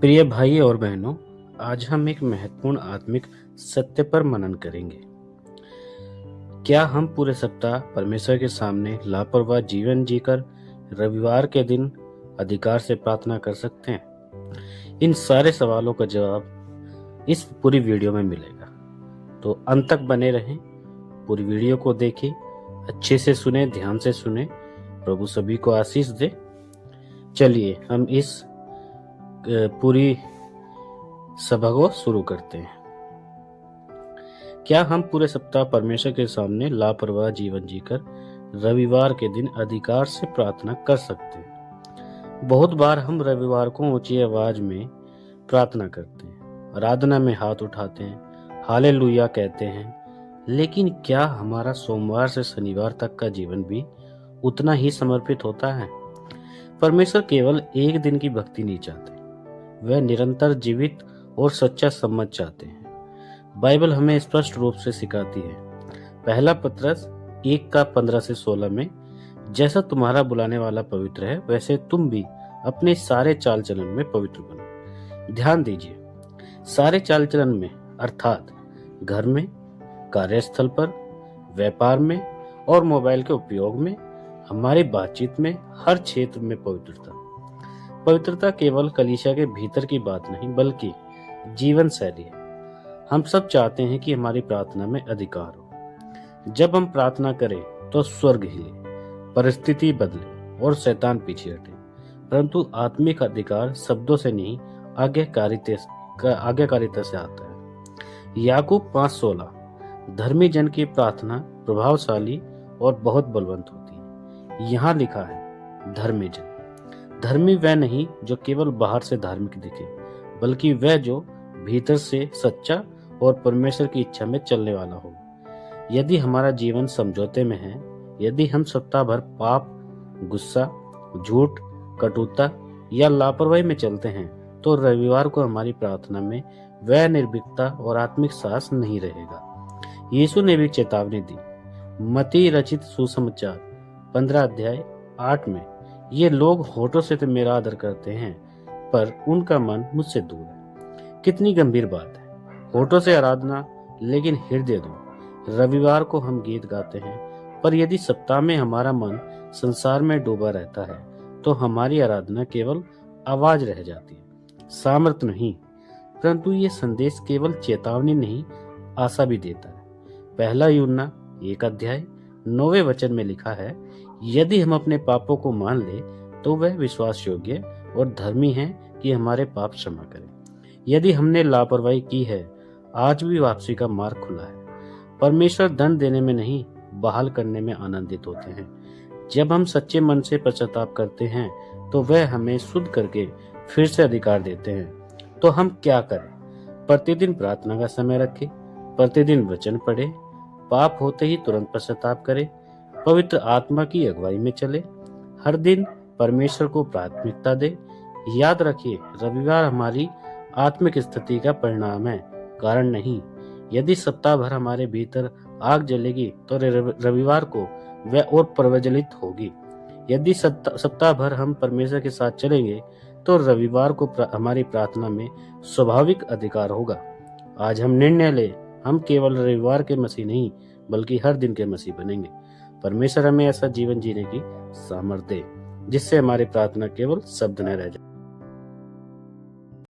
प्रिय भाई और बहनों, आज हम एक महत्वपूर्ण आत्मिक सत्य पर मनन करेंगे। क्या हम पूरे सप्ताह परमेश्वर के सामने लापरवाह जीवन जीकर रविवार के दिन अधिकार से प्रार्थना कर सकते हैं? इन सारे सवालों का जवाब इस पूरी वीडियो में मिलेगा, तो अंत तक बने रहें। पूरी वीडियो को देखें, अच्छे से सुने, ध्यान से सुने। प्रभु सभी को आशीष दे। चलिए हम इस पूरी सभा को शुरू करते हैं। क्या हम पूरे सप्ताह परमेश्वर के सामने लापरवाह जीवन जीकर रविवार के दिन अधिकार से प्रार्थना कर सकते हैं? बहुत बार हम रविवार को ऊंची आवाज में प्रार्थना करते हैं, आराधना में हाथ उठाते हैं, हालेलुया कहते हैं, लेकिन क्या हमारा सोमवार से शनिवार तक का जीवन भी उतना ही समर्पित होता है? परमेश्वर केवल एक दिन की भक्ति नहीं चाहते, वह निरंतर जीवित और सच्चा संबंध चाहते हैं। बाइबल हमें स्पष्ट रूप से सिखाती है, पहला पत्रस 1:15-16 में, जैसा तुम्हारा बुलाने वाला पवित्र है वैसे तुम भी अपने सारे चाल चलन में पवित्र बनो। ध्यान दीजिए, सारे चाल चलन में अर्थात घर में, कार्यस्थल पर, व्यापार में और मोबाइल के उपयोग में, हमारी बातचीत में, हर क्षेत्र में पवित्रता केवल कलीसिया के भीतर की बात नहीं बल्कि जीवन शैली है। हम सब चाहते हैं कि हमारी प्रार्थना में अधिकार हो। जब हम प्रार्थना करें तो स्वर्ग हिले, परिस्थिति बदले और शैतान पीछे हटे, परंतु आत्मिक अधिकार शब्दों से नहीं, आज्ञाकारिता से आता है। याकूब 5:16, धर्मी जन की प्रार्थना प्रभावशाली और बहुत बलवंत होती है। यहाँ लिखा है धर्मी जन। धर्मी वह नहीं जो केवल बाहर से धार्मिक दिखे, बल्कि वह जो भीतर से सच्चा और परमेश्वर की इच्छा में चलने वाला हो। यदि हमारा जीवन समझौते में है, यदि हम सप्ताह भर पाप, गुस्सा, झूठ, कटुता या लापरवाही में चलते हैं, तो रविवार को हमारी प्रार्थना में वह निर्भीकता और आत्मिक साहस नहीं रहेगा। यीशु ने भी चेतावनी दी, मत्ती रचित सुसमाचार 15:8 में, ये लोग होठों से तो मेरा आदर करते हैं पर उनका मन मुझसे दूर है। कितनी गंभीर बात है, होठों से आराधना लेकिन हृदय दूर। रविवार को हम गीत गाते हैं, पर यदि सप्ताह में हमारा मन संसार में डूबा रहता है तो हमारी आराधना केवल आवाज रह जाती है, सामर्थ्य नहीं। परंतु ये संदेश केवल चेतावनी नहीं, आशा भी देता है। पहला यूहन्ना 1:9 में लिखा है, यदि हम अपने पापों को मान ले तो वह विश्वास योग्य और धर्मी है कि हमारे पाप क्षमा करे। यदि हमने लापरवाही की है, आज भी वापसी का मार्ग खुला है। परमेश्वर दंड देने में नहीं, बहाल करने में आनंदित होते हैं। जब हम सच्चे मन से पश्चाताप करते हैं तो वह हमें शुद्ध करके फिर से अधिकार देते हैं। तो हम क्या करें? प्रतिदिन प्रार्थना का समय रखें, प्रतिदिन वचन पढ़े, पाप होते ही तुरंत पश्चाताप करें, पवित्र आत्मा की अगुवाई में चले, हर दिन परमेश्वर को प्राथमिकता दे। याद रखिए, रविवार हमारी आत्मिक स्थिति का परिणाम है, कारण नहीं। यदि सप्ताह भर हमारे भीतर आग जलेगी तो रविवार को वह और प्रज्वलित होगी। यदि सप्ताह भर हम परमेश्वर के साथ चलेंगे तो रविवार को हमारी प्रार्थना में स्वाभाविक अधिकार होगा। आज हम निर्णय ले, हम केवल रविवार के मसीह नहीं बल्कि हर दिन के मसीह बनेंगे। परमेश्वर हमें ऐसा जीवन जीने की सामर्थ्य दे जिससे हमारी प्रार्थना केवल शब्द न रह जाए।